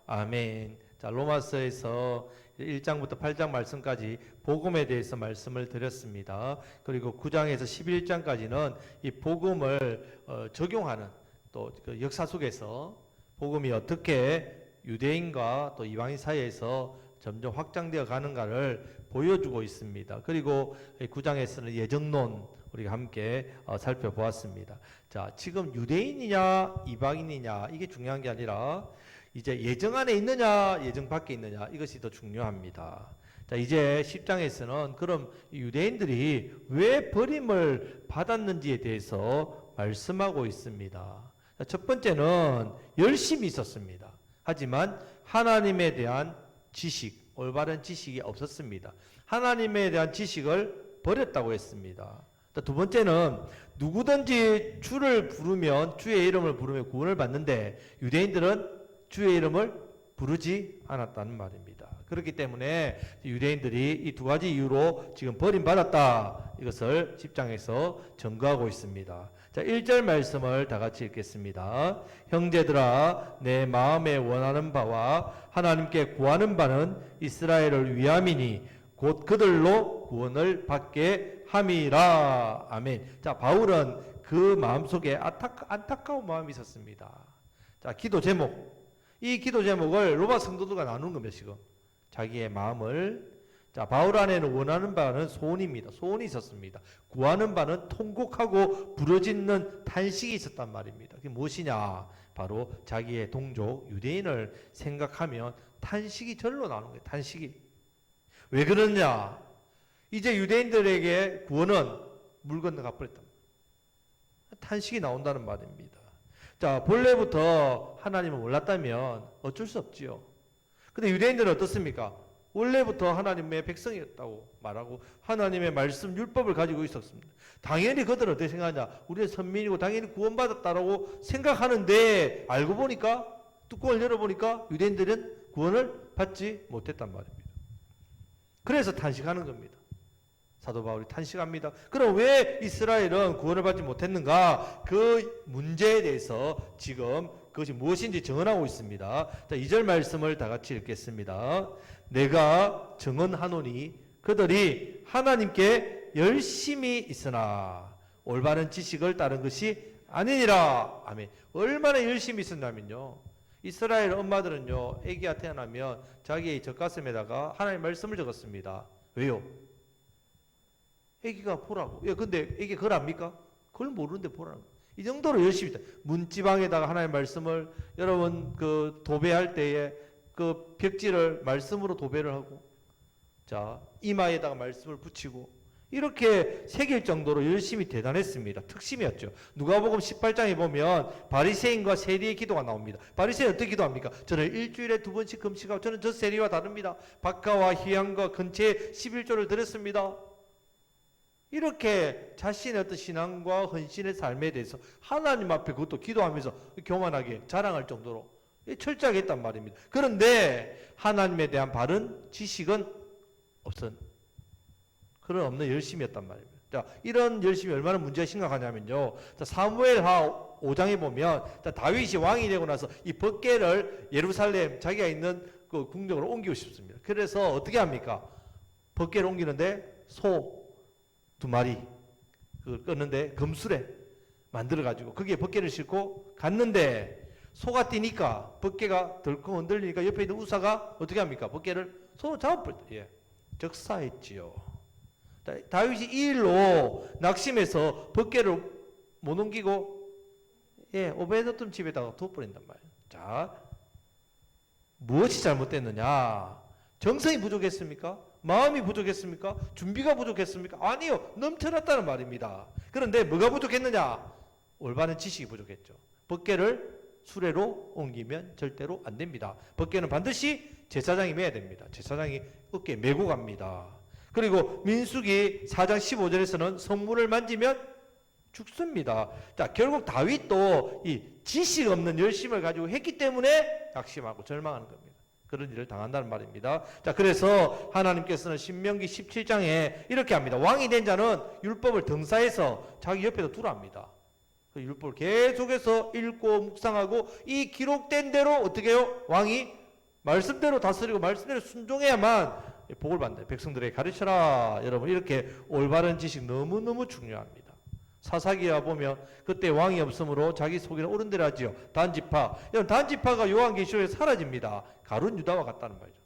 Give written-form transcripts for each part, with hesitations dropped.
아멘. 자, 로마서에서 1장부터 8장 말씀까지 복음에 대해서 말씀을 드렸습니다. 그리고 9장에서 11장까지는 이 복음을 적용하는 또 그 역사 속에서 복음이 어떻게 유대인과 또 이방인 사이에서 점점 확장되어 가는가를 보여주고 있습니다. 그리고 9장에서는 예정론 우리가 함께 살펴보았습니다. 자, 지금 유대인이냐 이방인이냐 이게 중요한 게 아니라 이제 예정 안에 있느냐 예정 밖에 있느냐 이것이 더 중요합니다. 자, 이제 10장에서는 그럼 유대인들이 왜 버림을 받았는지에 대해서 말씀하고 있습니다. 자, 첫 번째는 열심이 있었습니다. 하지만 하나님에 대한 지식, 올바른 지식이 없었습니다. 하나님에 대한 지식을 버렸다고 했습니다. 두 번째는 누구든지 주를 부르면 주의 이름을 부르면 구원을 받는데 유대인들은 주의 이름을 부르지 않았다는 말입니다. 그렇기 때문에 유대인들이 이 두 가지 이유로 지금 버림받았다 이것을 10장에서 증거하고 있습니다. 자, 1절 말씀을 다 같이 읽겠습니다. 형제들아 내 마음에 원하는 바와 하나님께 구하는 바는 이스라엘을 위함이니 곧 그들로 구원을 받게 함이라. 아멘. 자, 바울은 그 마음속에 안타까운 마음이 있었습니다. 자, 기도 제목. 이 기도 제목을 로마 성도들과 나누는 겁니다, 지금. 자기의 마음을. 자, 바울 안에는 원하는 바는 소원입니다. 소원이 있었습니다. 구하는 바는 통곡하고 부르짖는 탄식이 있었단 말입니다. 그게 무엇이냐? 바로 자기의 동족, 유대인을 생각하면 탄식이 절로 나오는 거예요, 탄식이. 왜 그러냐? 이제 유대인들에게 구원은 물 건너가 버렸단 말이에요. 탄식이 나온다는 말입니다. 자, 본래부터 하나님을 몰랐다면 어쩔 수 없지요. 근데 유대인들은 어떻습니까? 원래부터 하나님의 백성이었다고 말하고 하나님의 말씀 율법을 가지고 있었습니다. 당연히 그들은 어떻게 생각하냐? 우리는 선민이고 당연히 구원받았다라고 생각하는데 알고 보니까 뚜껑을 열어보니까 유대인들은 구원을 받지 못했단 말입니다. 그래서 탄식하는 겁니다. 사도 바울이 탄식합니다. 그럼 왜 이스라엘은 구원을 받지 못했는가? 그 문제에 대해서 지금 그것이 무엇인지 증언하고 있습니다. 자, 2절 말씀을 다 같이 읽겠습니다. 내가 증언하노니 그들이 하나님께 열심히 있으나 올바른 지식을 따른 것이 아니니라. 아멘. 얼마나 열심히 있었냐면요. 이스라엘 엄마들은요, 아기가 태어나면 자기의 젖가슴에다가 하나님의 말씀을 적었습니다. 왜요? 아기가 보라고. 예, 근데 아기 그걸 압니까? 그걸 모르는데 보라는 거예요. 이 정도로 열심히 있다. 문지방에다가 하나님의 말씀을 여러분 그 도배할 때에 그 벽지를 말씀으로 도배를 하고 자, 이마에다가 말씀을 붙이고 이렇게 새길 정도로 열심히 대단했습니다. 특심이었죠. 누가복음 18장에 보면 바리새인과 세리의 기도가 나옵니다. 바리새인 어떻게 기도합니까? 저는 일주일에 2번씩 금식하고 저는 저 세리와 다릅니다. 박가와 희양과 근처에 11조를 드렸습니다. 이렇게 자신의 어떤 신앙과 헌신의 삶에 대해서 하나님 앞에 그것도 기도하면서 교만하게 자랑할 정도로 철저하게 했단 말입니다. 그런데 하나님에 대한 바른 지식은 그런 없는 열심이었단 말입니다. 자, 이런 열심이 얼마나 문제가 심각하냐면요. 자, 사무엘하 5장에 보면 자, 다윗이 왕이 되고 나서 이 법궤를 예루살렘 자기가 있는 그 궁정으로 옮기고 싶습니다. 그래서 어떻게 합니까? 법궤를 옮기는데 소 2마리 그걸 껐는데 금술에 만들어가지고 거기에 법궤를 싣고 갔는데 소가 뛰니까 법궤가 덜컹 흔들리니까 옆에 있는 우사가 어떻게 합니까? 법궤를 손으로 잡아버렸다. 예. 적사했지요. 다윗이 이 일로 낙심해서 법궤를 못 옮기고 예, 오베드돔 집에다가 둬버린단 말이에요. 자, 무엇이 잘못됐느냐? 정성이 부족했습니까? 마음이 부족했습니까? 준비가 부족했습니까? 아니요. 넘쳐났다는 말입니다. 그런데 뭐가 부족했느냐? 올바른 지식이 부족했죠. 법궤를 수레로 옮기면 절대로 안 됩니다. 법궤는 반드시 제사장이 매야 됩니다. 제사장이 어깨에 메고 갑니다. 그리고 민수기 4장 15절에서는 성물을 만지면 죽습니다. 자, 결국 다윗도 이 지식 없는 열심을 가지고 했기 때문에 낙심하고 절망하는 겁니다. 그런 일을 당한다는 말입니다. 자, 그래서 하나님께서는 신명기 17장에 이렇게 합니다. 왕이 된 자는 율법을 등사해서 자기 옆에다 두라 합니다. 그 율법을 계속해서 읽고 묵상하고 이 기록된 대로 어떻게 해요? 왕이 말씀대로 다스리고 말씀대로 순종해야만 복을 받는다. 백성들에게 가르쳐라. 여러분 이렇게 올바른 지식 너무너무 중요합니다. 사사기야 보면 그때 왕이 없으므로 자기 속에는 옳은 대로 하지요. 단지파. 여러분 단지파가 요한계시록에 사라집니다. 가룟 유다와 같다는 말이죠.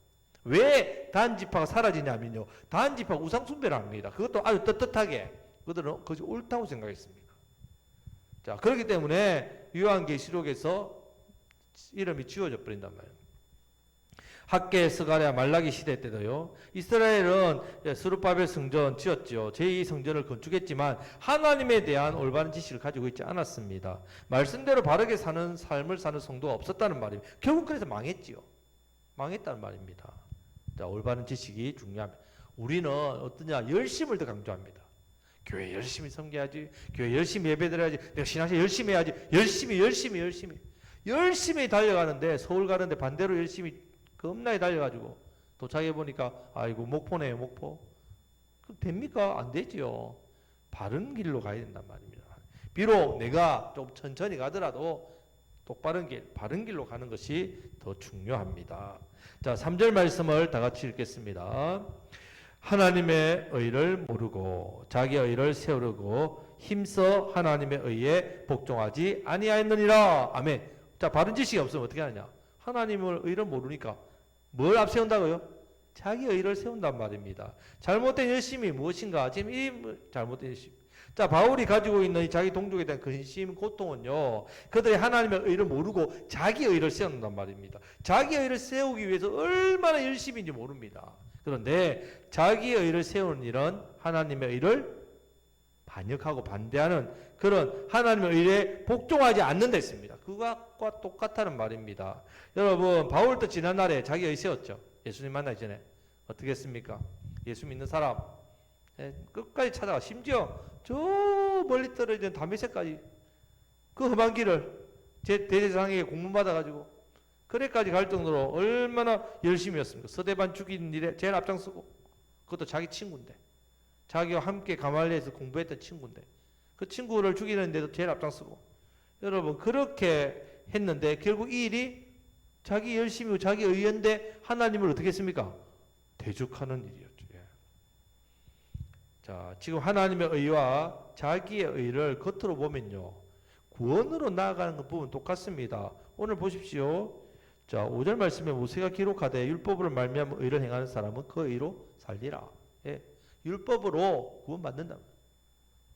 왜 단지파가 사라지냐면요. 단지파가 우상숭배를 합니다. 그것도 아주 떳떳하게 그들은 그것이 옳다고 생각했습니다. 자, 그렇기 때문에 요한계시록에서 이름이 지워져 버린단 말이에요. 학계, 스가랴, 말라기 시대 때도요. 이스라엘은 스룹바벨 성전 지었죠. 제2성전을 건축했지만 하나님에 대한 올바른 지식을 가지고 있지 않았습니다. 말씀대로 바르게 사는 삶을 사는 성도가 없었다는 말입니다. 결국 그래서 망했지요. 망했다는 말입니다. 자, 올바른 지식이 중요합니다. 우리는 어떠냐? 열심을 더 강조합니다. 교회 열심히 섬겨야지. 교회 열심히 예배드려야지. 내가 신앙생활 열심히 해야지. 열심히 달려가는데 서울 가는데 반대로 열심히 겁나게 달려가지고 도착해 보니까 아이고 목포네요. 목포. 그럼 됩니까? 안 되지요. 바른 길로 가야 된단 말입니다. 비록 내가 좀 천천히 가더라도 똑바른 길, 바른 길로 가는 것이 더 중요합니다. 자, 3절 말씀을 다 같이 읽겠습니다. 하나님의 의를 모르고 자기 의를 세우려고 힘써 하나님의 의에 복종하지 아니하였느니라. 아멘. 자, 바른 지식이 없으면 어떻게 하느냐? 하나님의 의를 모르니까 뭘 앞세운다고요? 자기 의를 세운단 말입니다. 잘못된 열심이 무엇인가? 지금 이 잘못된 열심. 자, 바울이 가지고 있는 이 자기 동족에 대한 근심, 고통은요. 그들이 하나님의 의를 모르고 자기 의를 세운단 말입니다. 자기 의를 세우기 위해서 얼마나 열심인지 모릅니다. 그런데 자기 의를 세우는 일은 하나님의 의를 반역하고 반대하는 그런 하나님의 의에 복종하지 않는 데 있습니다. 그것과 똑같다는 말입니다. 여러분 바울도 지난날에 자기 의 세웠죠. 예수님 만나기 전에 어떻게 했습니까? 예수 믿는 사람 끝까지 찾아가 심지어 저 멀리 떨어진 다메섹까지 그 험한 길을 대제사장에게 공문받아가지고 그래까지 갈 정도로 얼마나 열심히였습니까? 서대반 죽인 일에 제일 앞장서고 그것도 자기 친구인데 자기와 함께 가말리에서 공부했던 친구인데 그 친구를 죽이는데도 제일 앞장서고 여러분 그렇게 했는데 결국 이 일이 자기 열심이고 자기 의였는데 하나님을 어떻게 했습니까? 대적하는 일이었죠. 예. 자, 지금 하나님의 의와 자기의 의를 겉으로 보면요 구원으로 나아가는 것 보면 똑같습니다. 오늘 보십시오. 자, 5절 말씀에 모세가 기록하되 율법으로 말미암아 의를 행하는 사람은 그 의로 살리라. 예. 율법으로 구원받는다.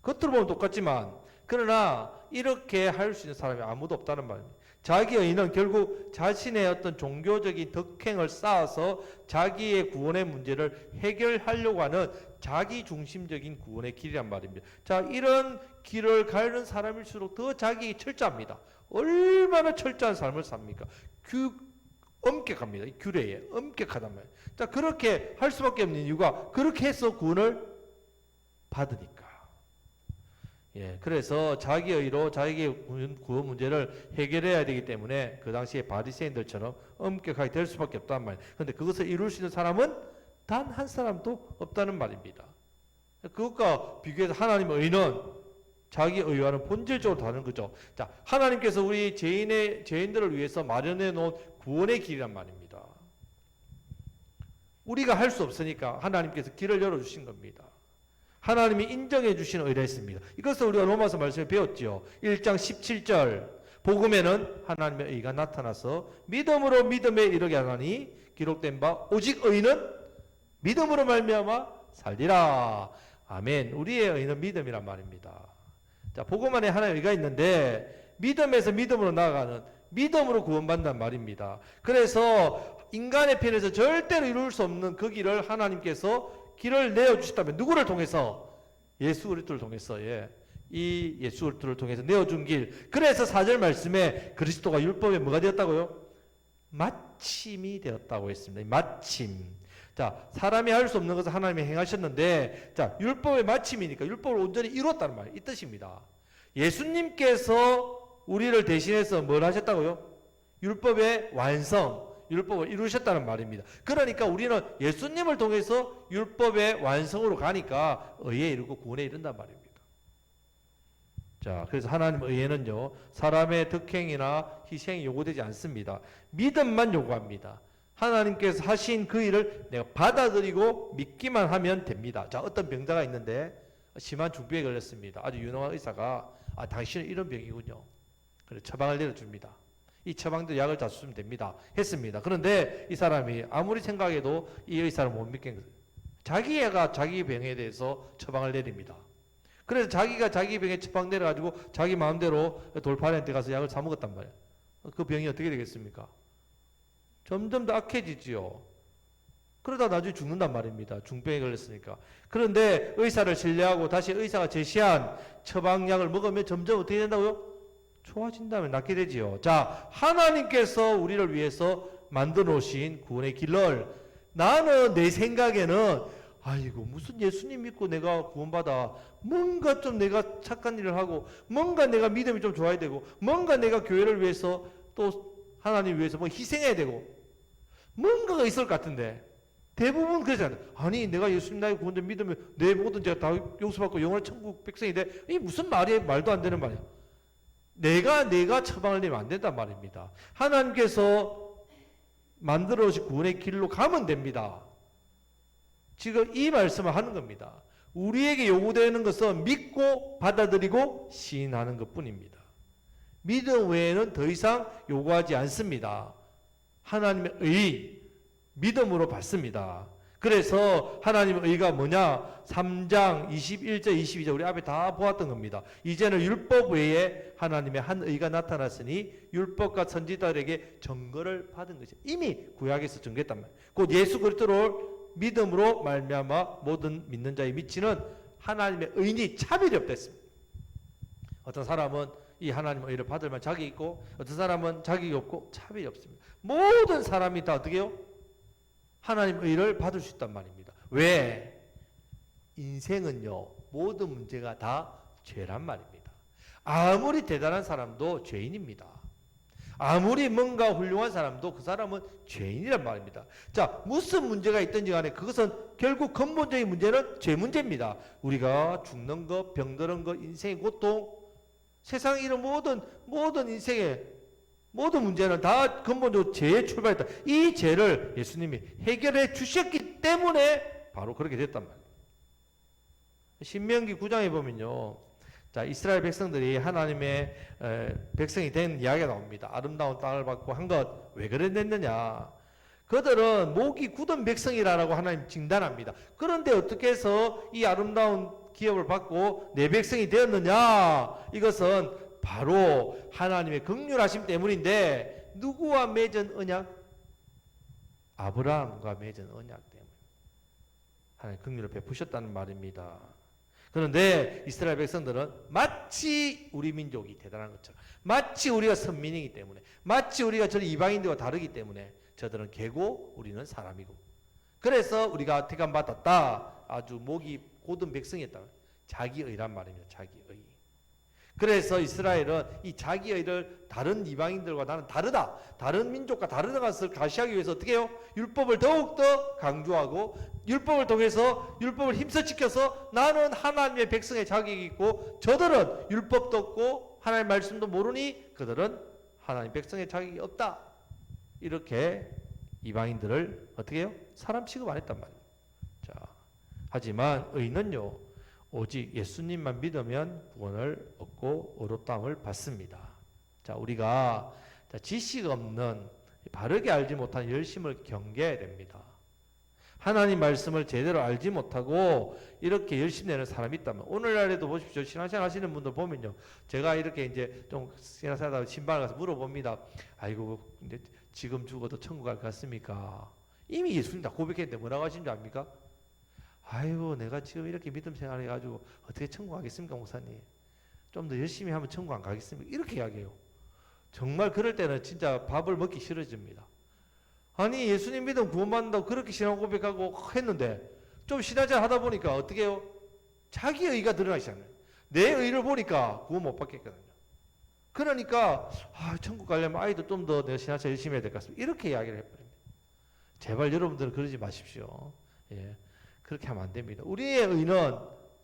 겉으로 보면 똑같지만 그러나 이렇게 할 수 있는 사람이 아무도 없다는 말입니다. 자기 의는 결국 자신의 어떤 종교적인 덕행을 쌓아서 자기의 구원의 문제를 해결하려고 하는 자기 중심적인 구원의 길이란 말입니다. 자, 이런 길을 가는 사람일수록 더 자기 철저합니다. 얼마나 철저한 삶을 삽니까? 엄격합니다. 이 규례에 엄격하단 말이에요. 자, 그렇게 할 수밖에 없는 이유가 그렇게 해서 구원을 받으니까. 예, 그래서 자기 의로 자기의 구원 문제를 해결해야 되기 때문에 그 당시에 바리새인들처럼 엄격하게 될 수밖에 없단 말이에요. 그런데 그것을 이룰 수 있는 사람은 단 한 사람도 없다는 말입니다. 그것과 비교해서 하나님의 의는 자기 의와는 본질적으로 다른 거죠. 자, 하나님께서 우리 죄인들을 위해서 마련해 놓은 구원의 길이란 말입니다. 우리가 할 수 없으니까 하나님께서 길을 열어주신 겁니다. 하나님이 인정해 주신 의라 했습니다. 이것을 우리가 로마서 말씀에 배웠죠. 1장 17절 복음에는 하나님의 의가 나타나서 믿음으로 믿음에 이르게 하나니 기록된 바 오직 의는 믿음으로 말미암아 살리라. 아멘. 우리의 의는 믿음이란 말입니다. 자, 복음 안에 하나님의 의가 있는데 믿음에서 믿음으로 나아가는 믿음으로 구원받는단 말입니다. 그래서 인간의 편에서 절대로 이룰 수 없는 그 길을 하나님께서 길을 내어주셨다면 누구를 통해서? 예수 그리스도를 통해서. 예. 이 예수 그리스도를 통해서 내어준 길. 그래서 4절 말씀에 그리스도가 율법에 뭐가 되었다고요? 마침이 되었다고 했습니다. 마침. 자, 사람이 할 수 없는 것을 하나님이 행하셨는데, 자, 율법의 마침이니까 율법을 온전히 이뤘다는 말이에요. 이 뜻입니다. 예수님께서 우리를 대신해서 뭘 하셨다고요? 율법의 완성, 율법을 이루셨다는 말입니다. 그러니까 우리는 예수님을 통해서 율법의 완성으로 가니까 의에 이르고 구원에 이른단 말입니다. 자, 그래서 하나님 의회는요, 사람의 덕행이나 희생이 요구되지 않습니다. 믿음만 요구합니다. 하나님께서 하신 그 일을 내가 받아들이고 믿기만 하면 됩니다. 자, 어떤 병자가 있는데 심한 중병에 걸렸습니다. 아주 유능한 의사가 당신은 이런 병이군요. 그래서 처방을 내려줍니다. 이 처방대로 약을 다 쓰면 됩니다. 했습니다. 그런데 이 사람이 아무리 생각해도 이 의사를 못 믿겠는 거예요. 자기가 자기 병에 대해서 처방을 내립니다. 그래서 자기가 자기 병에 처방 내려가지고 자기 마음대로 돌파한테 가서 약을 사 먹었단 말이에요. 그 병이 어떻게 되겠습니까? 점점 더 악해지지요. 그러다 나중에 죽는단 말입니다. 중병에 걸렸으니까. 그런데 의사를 신뢰하고 다시 의사가 제시한 처방약을 먹으면 점점 어떻게 된다고요? 좋아진 다음에 낫게 되지요. 자, 하나님께서 우리를 위해서 만들어 놓으신 구원의 길을 나는 내 생각에는 아이고 무슨 예수님 믿고 내가 구원받아 뭔가 좀 내가 착한 일을 하고 뭔가 내가 믿음이 좀 좋아야 되고 뭔가 내가 교회를 위해서 또 하나님 위해서 뭐 희생해야 되고 뭔가가 있을 것 같은데 대부분 그러잖아요. 아니 내가 예수님 나의 구원자 믿으면 내 모든 죄가 다 용서받고 영원한 천국 백성이 돼. 이 무슨 말도 안 되는 말이야. 내가 처방을 내면 안 된단 말입니다. 하나님께서 만들어 주신 구원의 길로 가면 됩니다. 지금 이 말씀을 하는 겁니다. 우리에게 요구되는 것은 믿고 받아들이고 시인하는 것뿐입니다. 믿음 외에는 더 이상 요구하지 않습니다. 하나님의 의, 믿음으로 받습니다. 그래서 하나님의 의가 뭐냐? 3장 21절 22절 우리 앞에 다 보았던 겁니다. 이제는 율법 외에 하나님의 한 의가 나타났으니 율법과 선지자들에게 증거를 받은 것이 이미 구약에서 증거했단 말이에요. 곧 예수 그리스도를 믿음으로 말미암아 모든 믿는 자의 미치는 하나님의 의인이 차별이 없댔습니다. 어떤 사람은 이 하나님의 의를 받을 만 자격이 있고 어떤 사람은 자격이 없고 차별이 없습니다. 모든 사람이 다 어떻게 해요? 하나님의 의를 받을 수 있단 말입니다. 왜? 인생은요 모든 문제가 다 죄란 말입니다. 아무리 대단한 사람도 죄인입니다. 아무리 뭔가 훌륭한 사람도 그 사람은 죄인이란 말입니다. 자, 무슨 문제가 있든지 간에 그것은 결국 근본적인 문제는 죄 문제입니다. 우리가 죽는 것, 병드는 것, 인생의 고통, 세상에 이런 모든 인생의 모든 문제는 다 근본적으로 죄에 출발했다. 이 죄를 예수님이 해결해 주셨기 때문에 바로 그렇게 됐단 말이에요. 신명기 9장에 보면요. 자, 이스라엘 백성들이 하나님의 백성이 된 이야기가 나옵니다. 아름다운 땅을 받고 한 것 왜 그랬느냐? 그들은 목이 굳은 백성이라고 하나님 진단합니다. 그런데 어떻게 해서 이 아름다운 기업을 받고 내 백성이 되었느냐? 이것은 바로 하나님의 긍휼하심 때문인데 누구와 맺은 언약? 아브라함과 맺은 언약 때문에 하나님 긍휼을 베푸셨다는 말입니다. 그런데 이스라엘 백성들은 마치 우리 민족이 대단한 것처럼 마치 우리가 선민이기 때문에 마치 우리가 저 이방인들과 다르기 때문에 저들은 개고 우리는 사람이고 그래서 우리가 택함 받았다. 아주 목이 곧은 백성이었다. 자기의란 말입니다. 자기의. 그래서 이스라엘은 이 자기의를 다른 이방인들과 나는 다르다. 다른 민족과 다른 것을 가시하기 위해서 어떻게 해요? 율법을 더욱더 강조하고 율법을 통해서 율법을 힘써 지켜서 나는 하나님의 백성의 자격이 있고 저들은 율법도 없고 하나님의 말씀도 모르니 그들은 하나님의 백성의 자격이 없다. 이렇게 이방인들을 어떻게 해요? 사람 취급 안 했단 말이에요. 자, 하지만 의는요. 오직 예수님만 믿으면 구원을 얻고 의롭다함을 받습니다. 자, 우리가 지식 없는 바르게 알지 못한 열심을 경계해야 됩니다. 하나님 말씀을 제대로 알지 못하고 이렇게 열심 내는 사람이 있다면 오늘날에도 보십시오. 신앙생활 하시는 분들 보면요. 제가 이렇게 이제 좀 신앙생활하다 신방을 가서 물어봅니다. 아이고 근데 지금 죽어도 천국 갈 것 같습니까? 이미 예수님 다 고백했는데 뭐라고 하신 줄 압니까? 아이고 내가 지금 이렇게 믿음 생활 해가지고 어떻게 천국 가겠습니까 목사님? 좀 더 열심히 하면 천국 안 가겠습니까? 이렇게 이야기해요. 정말 그럴 때는 진짜 밥을 먹기 싫어집니다. 아니 예수님 믿음 구원받는다고 그렇게 신앙 고백하고 했는데 좀 신앙생활 하다 보니까 어떻게 해요? 자기 의가 드러나기 시작해요. 내 의를 보니까 구원 못 받겠거든요. 그러니까 천국 가려면 아이도 좀 더 내가 신앙생활 열심히 해야 될 것 같습니다. 이렇게 이야기를 해버립니다. 제발 여러분들은 그러지 마십시오. 예. 그렇게 하면 안 됩니다. 우리의 의는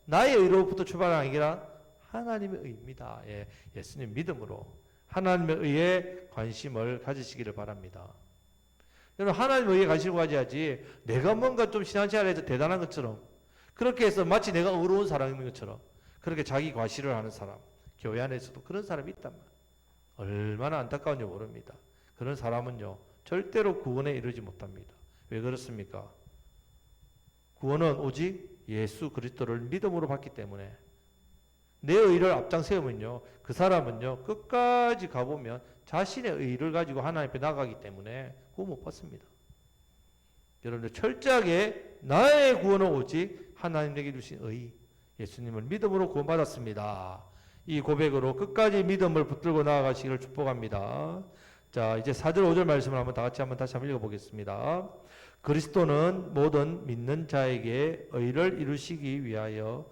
나의 의로부터 출발하는 게 아니라 하나님의 의입니다. 예, 예수님 믿음으로 하나님의 의에 관심을 가지시기를 바랍니다. 여러분, 하나님의 의에 관심을 가져야지 내가 뭔가 좀 신앙생활에서 대단한 것처럼, 그렇게 해서 마치 내가 의로운 사람인 것처럼 그렇게 자기 과시를 하는 사람, 교회 안에서도 그런 사람이 있단 말이에요. 얼마나 안타까운지 모릅니다. 그런 사람은요 절대로 구원에 이르지 못합니다. 왜 그렇습니까? 구원은 오직 예수 그리스도를 믿음으로 받기 때문에, 내 의를 앞장 세우면요 그 사람은요 끝까지 가보면 자신의 의를 가지고 하나님 앞에 나가기 때문에 구원 못 받습니다. 여러분들 철저하게 나의 구원은 오직 하나님 내게 주신 의, 예수님을 믿음으로 구원받았습니다. 이 고백으로 끝까지 믿음을 붙들고 나아가시기를 축복합니다. 자, 이제 4절 5절 말씀을 다시 한번 읽어보겠습니다. 그리스도는 모든 믿는 자에게 의를 이루시기 위하여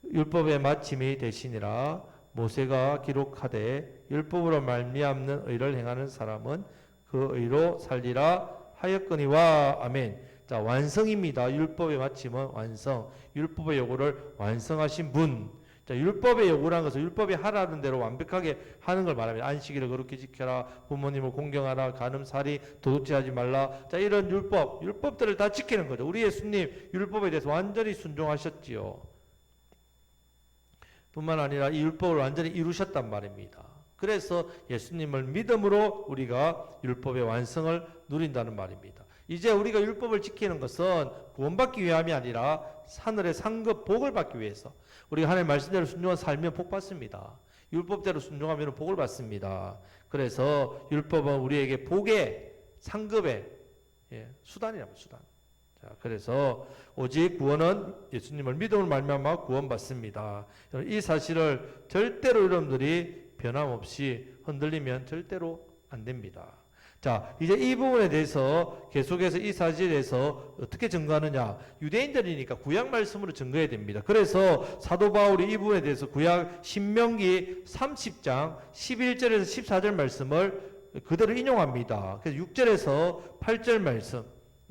율법의 마침이 되시니라. 모세가 기록하되 율법으로 말미암는 의를 행하는 사람은 그 의로 살리라 하였거니와. 아멘. 자, 완성입니다. 율법의 마침은 완성. 율법의 요구를 완성하신 분. 자, 율법의 요구라는 것은 율법이 하라는 대로 완벽하게 하는 걸 말합니다. 안식일을 거룩히 지켜라, 부모님을 공경하라, 간음살이, 도둑질하지 말라. 자, 이런 율법들을 다 지키는 거죠. 우리 예수님 율법에 대해서 완전히 순종하셨지요. 뿐만 아니라 이 율법을 완전히 이루셨단 말입니다. 그래서 예수님을 믿음으로 우리가 율법의 완성을 누린다는 말입니다. 이제 우리가 율법을 지키는 것은 구원받기 위함이 아니라 하늘의 상급 복을 받기 위해서, 우리가 하나님의 말씀대로 순종한 살면 복 받습니다. 율법대로 순종하면 복을 받습니다. 그래서 율법은 우리에게 복의 상급의 수단이랍니다. 수단. 자, 그래서 오직 구원은 예수님을 믿음으로 말미암아 구원받습니다. 이 사실을 절대로 여러분들이 변함없이 흔들리면 절대로 안 됩니다. 자, 이제 이 부분에 대해서 계속해서 이 사실에 대해서 어떻게 증거하느냐. 유대인들이니까 구약 말씀으로 증거해야 됩니다. 그래서 사도 바울이 이 부분에 대해서 구약 신명기 30장 11절에서 14절 말씀을 그대로 인용합니다. 그래서 6절에서 8절 말씀,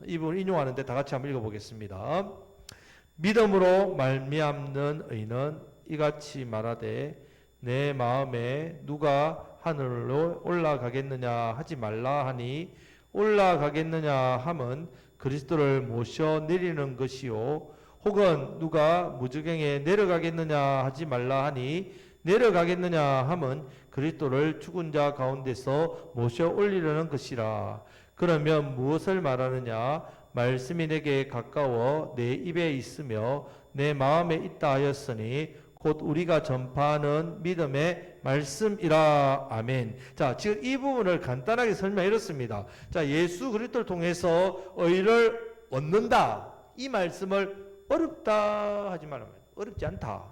이 부분을 인용하는데 다 같이 한번 읽어보겠습니다. 믿음으로 말미암는 의는 이같이 말하되 내 마음에 누가 하늘로 올라가겠느냐 하지 말라 하니, 올라가겠느냐 함은 그리스도를 모셔 내리는 것이요, 혹은 누가 무저갱에 내려가겠느냐 하지 말라 하니, 내려가겠느냐 함은 그리스도를 죽은 자 가운데서 모셔 올리려는 것이라. 그러면 무엇을 말하느냐? 말씀이 내게 가까워 내 입에 있으며 내 마음에 있다 하였으니 곧 우리가 전파하는 믿음의 말씀이라. 아멘. 자, 지금 이 부분을 간단하게 설명해 이렇습니다. 자, 예수 그리스도를 통해서 의를 얻는다. 이 말씀을 어렵다 하지 말아요. 어렵지 않다.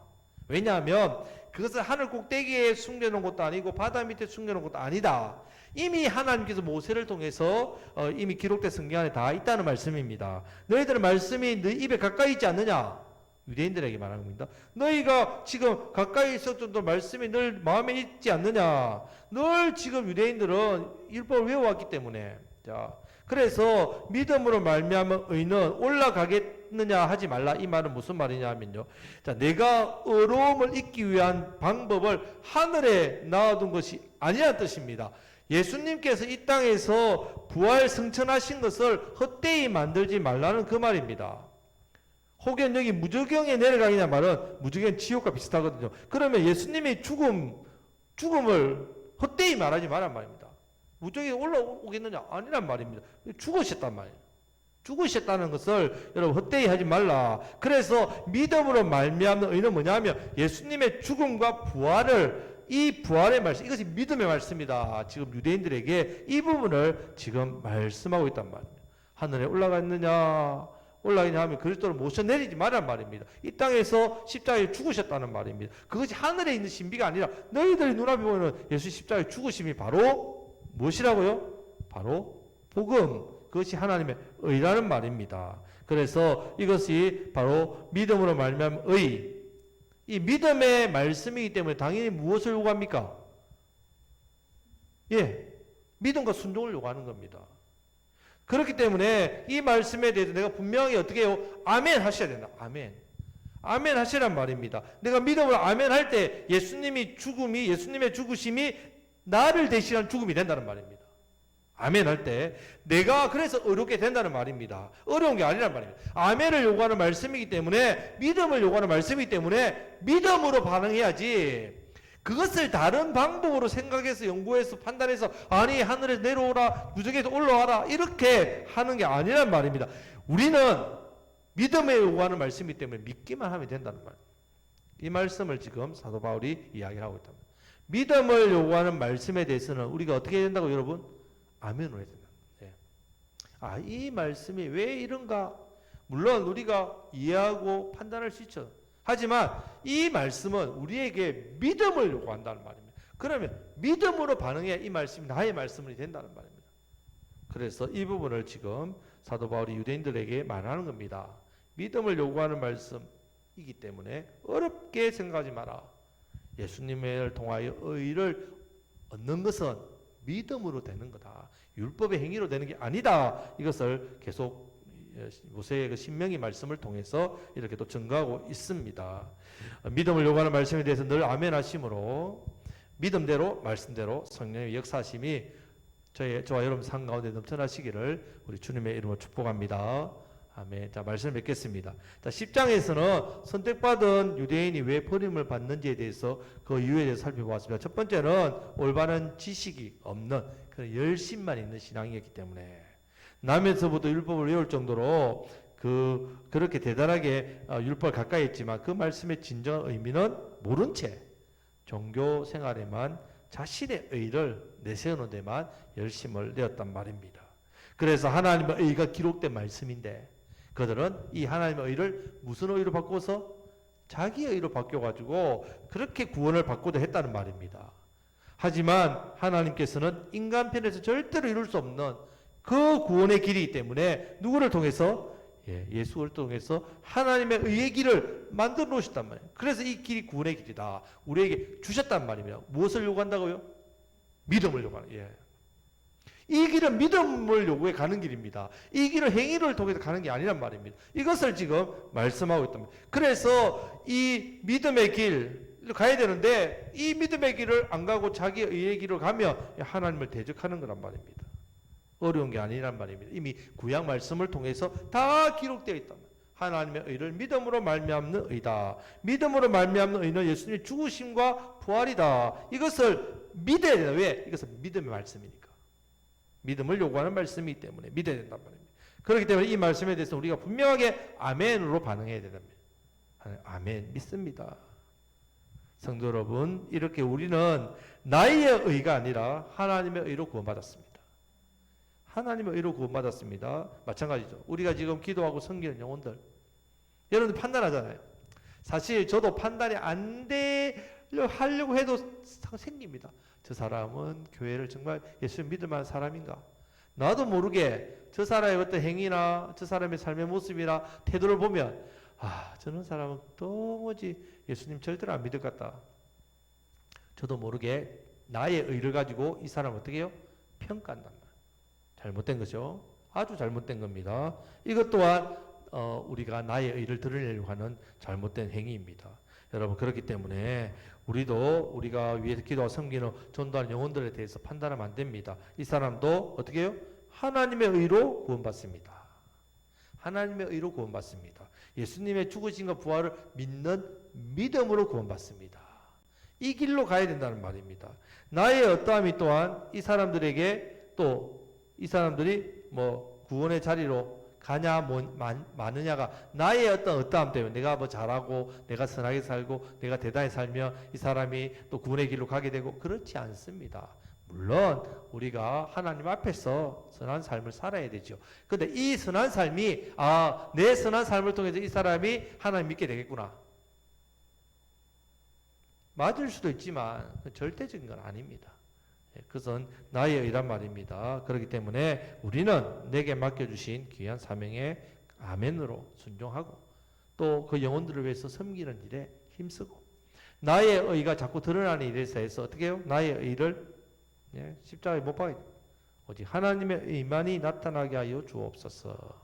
왜냐하면 그것을 하늘 꼭대기에 숨겨놓은 것도 아니고 바다 밑에 숨겨놓은 것도 아니다. 이미 하나님께서 모세를 통해서 이미 기록된 성경 안에 다 있다는 말씀입니다. 너희들의 말씀이 너희 입에 가까이 있지 않느냐? 유대인들에게 말하는 겁니다. 너희가 지금 가까이 있었던 말씀이 늘 마음에 있지 않느냐? 늘 지금 유대인들은 율법을 외워왔기 때문에. 자, 그래서 믿음으로 말미암은 의는 올라가겠느냐 하지 말라. 이 말은 무슨 말이냐 하면요. 자, 내가 의로움을 잊기 위한 방법을 하늘에 놔둔 것이 아니라는 뜻입니다. 예수님께서 이 땅에서 부활 승천하신 것을 헛되이 만들지 말라는 그 말입니다. 혹은 여기 무저경에 내려가느냐 말은 무저경 지옥과 비슷하거든요. 그러면 예수님의 죽음을 헛되이 말하지 말란 말입니다. 무저경에 올라오겠느냐? 아니란 말입니다. 죽으셨단 말이에요. 죽으셨다는 것을 여러분 헛되이 하지 말라. 그래서 믿음으로 말미암는 의는 뭐냐면 예수님의 죽음과 부활을, 이 부활의 말씀, 이것이 믿음의 말씀이다. 지금 유대인들에게 이 부분을 지금 말씀하고 있단 말입니다. 하늘에 올라갔느냐? 올라가냐 하면 그리스도를 모셔 내리지 말란 말입니다. 이 땅에서 십자가에 죽으셨다는 말입니다. 그것이 하늘에 있는 신비가 아니라 너희들이 눈앞에 보이는 예수 십자가의 죽으심이 바로 무엇이라고요? 바로 복음. 그것이 하나님의 의라는 말입니다. 그래서 이것이 바로 믿음으로 말미암은 의. 이 믿음의 말씀이기 때문에 당연히 무엇을 요구합니까? 믿음과 순종을 요구하는 겁니다. 그렇기 때문에 이 말씀에 대해서 내가 분명히 어떻게 해요? 아멘 하셔야 된다. 아멘. 아멘 하시란 말입니다. 내가 믿음으로 아멘 할 때 예수님의 죽으심이 나를 대신한 죽음이 된다는 말입니다. 아멘 할 때 내가 그래서 어렵게 된다는 말입니다. 어려운 게 아니란 말입니다. 아멘을 요구하는 말씀이기 때문에, 믿음을 요구하는 말씀이기 때문에 믿음으로 반응해야지, 그것을 다른 방법으로 생각해서 연구해서 판단해서 아니 하늘에서 내려오라, 무적에서 올라와라 이렇게 하는 게 아니란 말입니다. 우리는 믿음에 요구하는 말씀이기 때문에 믿기만 하면 된다는 말입니다. 이 말씀을 지금 사도 바울이 이야기하고 있다. 믿음을 요구하는 말씀에 대해서는 우리가 어떻게 해야 된다고 여러분? 아멘으로 해야 된다. 네. 이 말씀이 왜 이런가? 물론 우리가 이해하고 판단할 수 있죠. 하지만 이 말씀은 우리에게 믿음을 요구한다는 말입니다. 그러면 믿음으로 반응해야 이 말씀이 나의 말씀이 된다는 말입니다. 그래서 이 부분을 지금 사도 바울이 유대인들에게 말하는 겁니다. 믿음을 요구하는 말씀이기 때문에 어렵게 생각하지 마라. 예수님을 통하여 의를 얻는 것은 믿음으로 되는 거다. 율법의 행위로 되는 게 아니다. 이것을 계속 모세의 그 신명기 말씀을 통해서 이렇게 또 증거하고 있습니다. 믿음을 요구하는 말씀에 대해서 늘 아멘 하심으로 믿음대로 말씀대로 성령의 역사하심이 저와 여러분 삶 가운데 넘쳐나시기를 우리 주님의 이름으로 축복합니다. 아멘. 자, 말씀을 맺겠습니다. 자, 10장에서는 선택받은 유대인이 왜 버림을 받는지에 대해서 그 이유에 대해서 살펴보았습니다. 첫 번째는 올바른 지식이 없는 그런 열심만 있는 신앙이었기 때문에, 남에서부터 율법을 외울 정도로 그렇게 대단하게 율법을 가까이 했지만 그 말씀의 진정한 의미는 모른 채 종교 생활에만 자신의 의를 내세우는 데만 열심을 내었단 말입니다. 그래서 하나님의 의가 기록된 말씀인데 그들은 이 하나님의 의를 무슨 의로 바꿔서 자기의 의로 바뀌어가지고 그렇게 구원을 받고자 했다는 말입니다. 하지만 하나님께서는 인간 편에서 절대로 이룰 수 없는 그 구원의 길이기 때문에 누구를 통해서? 예수를 통해서 하나님의 의의 길을 만들어 놓으셨단 말이에요. 그래서 이 길이 구원의 길이다. 우리에게 주셨단 말입니다. 무엇을 요구한다고요? 믿음을 요구하는. 이 길은 믿음을 요구해 가는 길입니다. 이 길은 행위를 통해서 가는 게 아니란 말입니다. 이것을 지금 말씀하고 있단 말이에요. 그래서 이 믿음의 길을 가야 되는데 이 믿음의 길을 안 가고 자기 의의 길을 가면 하나님을 대적하는 거란 말입니다. 어려운 게 아니란 말입니다. 이미 구약 말씀을 통해서 다 기록되어 있단 말이에요. 하나님의 의를 믿음으로 말미암는 의다. 믿음으로 말미암는 의는 예수님의 죽으심과 부활이다. 이것을 믿어야 된다. 왜? 이것은 믿음의 말씀이니까. 믿음을 요구하는 말씀이기 때문에 믿어야 된단 말입니다. 그렇기 때문에 이 말씀에 대해서 우리가 분명하게 아멘으로 반응해야 된답니다. 아멘, 믿습니다. 성도 여러분, 이렇게 우리는 나의 의가 아니라 하나님의 의로 구원받았습니다. 하나님의 의로 구원받았습니다. 마찬가지죠. 우리가 지금 기도하고 섬기는 영혼들, 여러분들 판단하잖아요. 사실 저도 판단이 안 하려고 해도 생깁니다. 저 사람은 교회를 정말 예수 믿을 만한 사람인가? 나도 모르게 저 사람의 어떤 행위나 저 사람의 삶의 모습이나 태도를 보면 저런 사람은 도무지 예수님 절대로 안 믿을 것 같다. 저도 모르게 나의 의를 가지고 이 사람을 어떻게 해요? 평가한단 말이에요. 잘못된 거죠. 아주 잘못된 겁니다. 이것 또한 우리가 나의 의를 드러내려고 하는 잘못된 행위입니다. 여러분, 그렇기 때문에 우리가 위에서 기도하고 섬기는 전도하는 영혼들에 대해서 판단하면 안 됩니다. 이 사람도 어떻게 해요? 하나님의 의로 구원받습니다. 하나님의 의로 구원받습니다. 예수님의 죽으심과 부활을 믿는 믿음으로 구원받습니다. 이 길로 가야 된다는 말입니다. 나의 어떠함이 또한 이 사람들에게 또 이 사람들이 구원의 자리로 가냐 마느냐가 나의 어떠함 때문에 내가 잘하고 내가 선하게 살고 내가 대단히 살면 이 사람이 또 구원의 길로 가게 되고 그렇지 않습니다. 물론 우리가 하나님 앞에서 선한 삶을 살아야 되죠. 그런데 이 선한 삶이 내 선한 삶을 통해서 이 사람이 하나님 믿게 되겠구나. 맞을 수도 있지만 절대적인 건 아닙니다. 그것은 나의 의란 말입니다. 그렇기 때문에 우리는 내게 맡겨주신 귀한 사명에 아멘으로 순종하고 또 그 영혼들을 위해서 섬기는 일에 힘쓰고 나의 의가 자꾸 드러나는 일에 대해서 어떻게 해요? 나의 의를 십자가에 못 박아야 돼요. 오직 하나님의 의만이 나타나게 하여 주옵소서.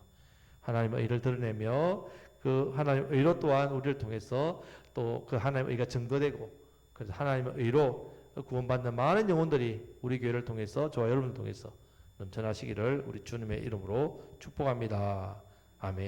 하나님의 의를 드러내며 그 하나님의 의로 또한 우리를 통해서 또 그 하나님의 의가 증거되고 그래서 하나님의 의로 구원받는 많은 영혼들이 우리 교회를 통해서 저와 여러분을 통해서 넘쳐나시기를 우리 주님의 이름으로 축복합니다. 아멘.